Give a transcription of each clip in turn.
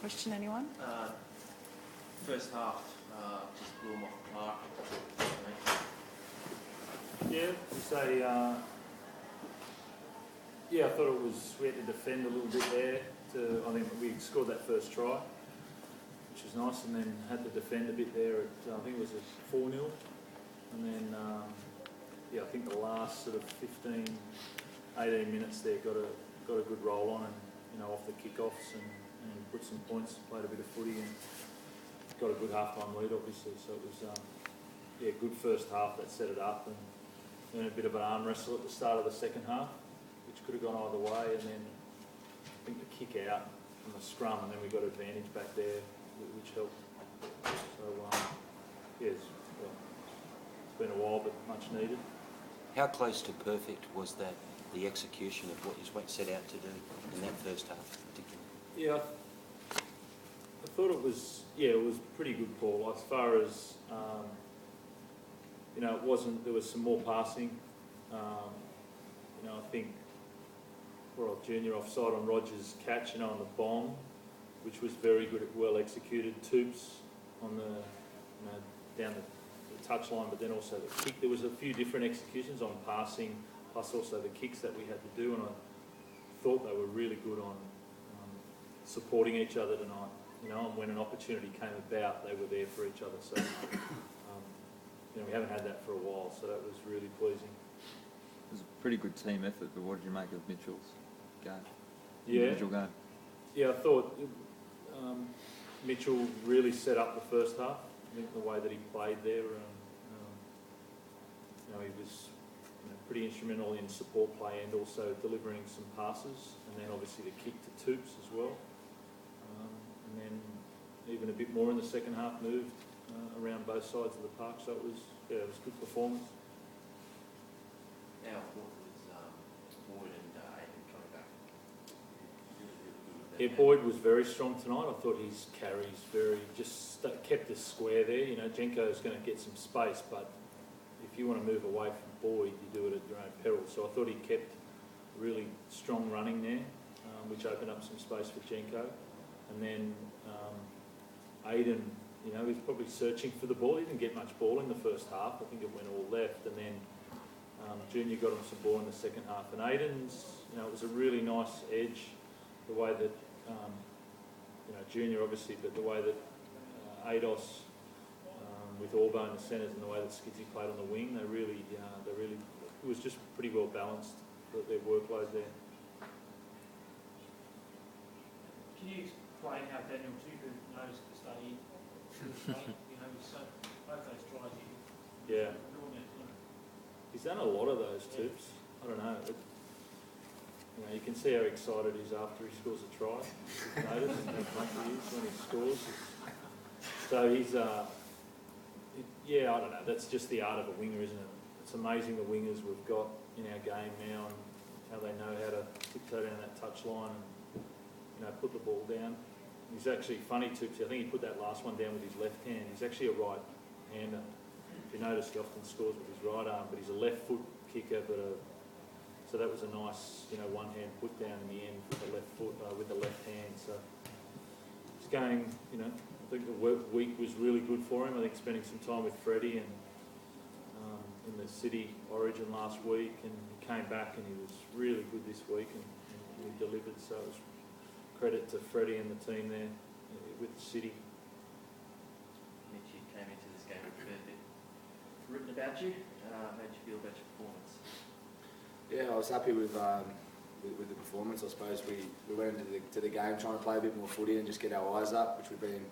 question, anyone? First half, just blew them off the park. Yeah, you say, I thought we had to defend a little bit there. I think we scored that first try, which was nice, and then had to defend a bit there at, I think it was a 4-0. And then, I think the last sort of 15, 18 minutes there got a good roll on and, off the kickoffs and put some points, played a bit of footy and got a good half-time lead, obviously. So it was, good first half that set it up, and then a bit of an arm wrestle at the start of the second half, which could have gone either way, and then I think the kick out from the scrum, and then we got advantage back there, which helped. So, it's been a while, but much needed. How close to perfect was that, the execution of what you set out to do in that first half in particular? Yeah, I thought it was pretty good, Paul. As far as, it wasn't, there was some more passing. I think Junior offside on Rogers' catch, on the bomb, which was very good, well executed. Toops on the, down the touchline, but then also the kick. There was a few different executions on passing, plus also the kicks that we had to do, and I thought they were really good on supporting each other tonight. And when an opportunity came about, they were there for each other. So, we haven't had that for a while, so that was really pleasing. It was a pretty good team effort, but what did you make of Mitchell's game? Individual game? Yeah, I thought Mitchell really set up the first half. I think the way that he played there, he was pretty instrumental in support play and also delivering some passes, and then obviously the kick to Toops as well. And then even a bit more in the second half, moved around both sides of the park, so it was a good performance. How important was Boyd and Aiden coming back? Yeah, Boyd was very strong tonight. I thought his carries kept us square there. Jenko's going to get some space, but if you want to move away from Boyd, you do it at your own peril. So I thought he kept really strong running there, which opened up some space for Jenko. And then Aiden, he's probably searching for the ball. He didn't get much ball in the first half. I think it went all left. And then Junior got him some ball in the second half. And Aiden's, it was a really nice edge, the way that, Junior obviously, but the way that Ados with Orbo in the centres and the way that Skidzy played on the wing, they really, it was just pretty well balanced, their workload there. Can you explain how Daniel Tupu knows to stay in? So both those tries. Yeah. He's done a lot of those tips. I don't know. You can see how excited he is after he scores a try. Notice how much he is when he scores. So he's, I don't know. That's just the art of a winger, isn't it? It's amazing the wingers we've got in our game now and how they know how to tiptoe down that touch line and put the ball down. He's actually funny too, because I think he put that last one down with his left hand. He's actually a right-hander. If you notice, he often scores with his right arm, but he's a left foot kicker. So that was a nice, one-hand put down in the end with the left foot, with the left hand. So he's going, I think the work week was really good for him. I think spending some time with Freddie and in the City Origin last week, and he came back and he was really good this week and he delivered. So it was credit to Freddie and the team there with the City. Mitch, you came into this game with a bit written about you. How did you feel about your performance? Yeah, I was happy with the performance. I suppose we went into the game trying to play a bit more footy and just get our eyes up, which we've been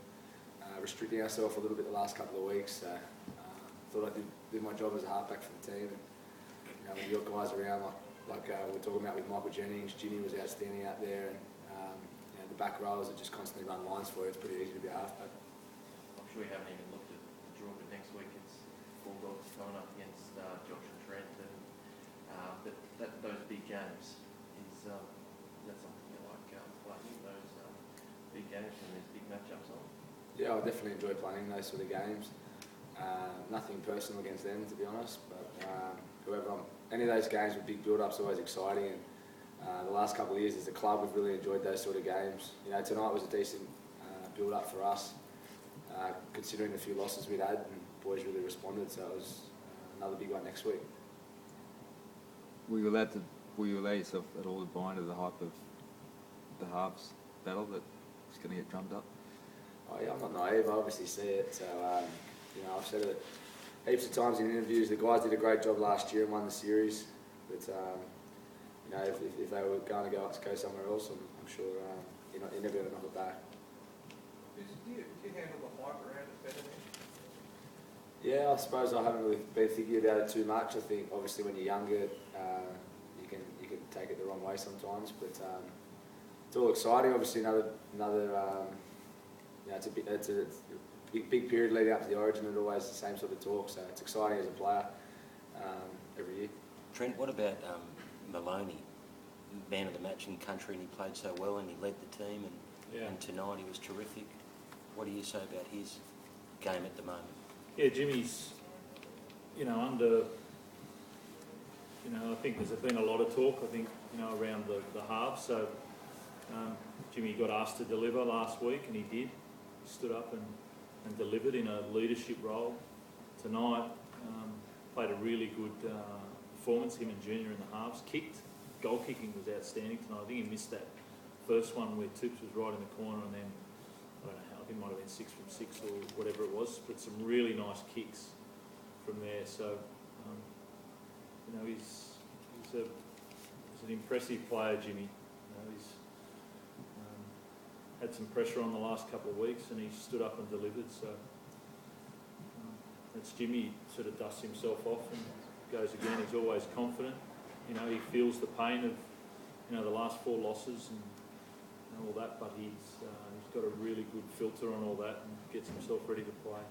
restricting ourselves a little bit the last couple of weeks. So thought I did my job as a halfback for the team. And, with your guys around, like we were talking about with Michael Jennings, Ginny was outstanding out there, and the back rowers that just constantly run lines for you. It's pretty easy to be a halfback. I'm sure you haven't even looked at the draw, but next week it's Bulldogs coming up against Josh and Trent, and those big games is that something you like playing those big games and these big matchups on? Yeah, I definitely enjoy playing those sort of games. Nothing personal against them, to be honest, but any of those games with big build-ups are always exciting. And the last couple of years as a club, we've really enjoyed those sort of games. Tonight was a decent build-up for us, considering the few losses we'd had, and boys really responded, so it was another big one next week. Were you allowed yourself at all to buy into the hype of the halves battle that it's going to get drummed up? Oh yeah, I'm not naive. I obviously see it. So I've said it heaps of times in interviews. The guys did a great job last year and won the series. But if they were going to go somewhere else, I'm sure you're never going to knock it back. Do you handle the hype around it better then? Yeah, I suppose I haven't really been thinking about it too much. I think obviously when you're younger, you can take it the wrong way sometimes. But it's all exciting. Obviously another it's a big period leading up to the Origin, and always the same sort of talk. So it's exciting as a player every year. Trent, what about Maloney, man of the match in country, and he played so well and he led the team, and tonight he was terrific. What do you say about his game at the moment? Yeah, Jimmy's, under, I think there's been a lot of talk, around the half. So Jimmy got asked to deliver last week, and he did. He stood up and delivered in a leadership role. Tonight, played a really good performance, him and Junior in the halves. Goal kicking was outstanding tonight. I think he missed that first one where Toops was right in the corner, and then, I don't know how, I think it might have been 6 from 6 or whatever it was, but some really nice kicks from there. So, he's an impressive player, Jimmy. He's had some pressure on the last couple of weeks, and he stood up and delivered. So that's Jimmy. He sort of dusts himself off and goes again. He's always confident. He feels the pain of the last 4 losses and all that, but he's got a really good filter on all that and gets himself ready to play.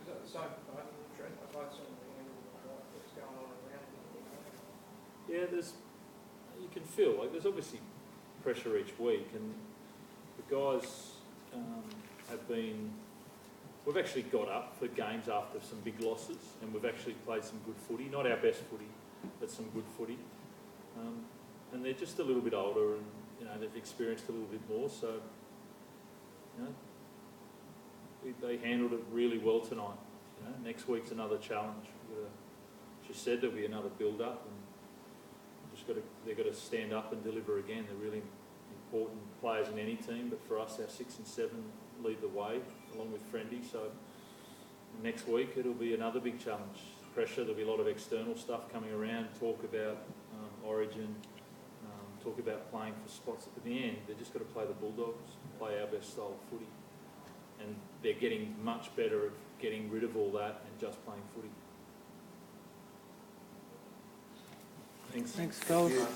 Is that the same for both of them, Trent? I both seem to handle what's going on around them. Yeah, you can feel like there's obviously pressure each week, and the guys we've actually got up for games after some big losses, and we've actually played some good footy, not our best footy, but some good footy. And they're just a little bit older, and they've experienced a little bit more, so they handled it really well tonight. Next week's another challenge. She said there'll be another build-up, and they've got to stand up and deliver again. They're really important players in any team, but for us, our 6 and 7 lead the way, along with Friendy. So next week it'll be another big challenge. Pressure, there'll be a lot of external stuff coming around, talk about Origin, talk about playing for spots. At the end, they've just got to play the Bulldogs, play our best style of footy. And they're getting much better at getting rid of all that and just playing footy. Thanks. Thanks, fellas.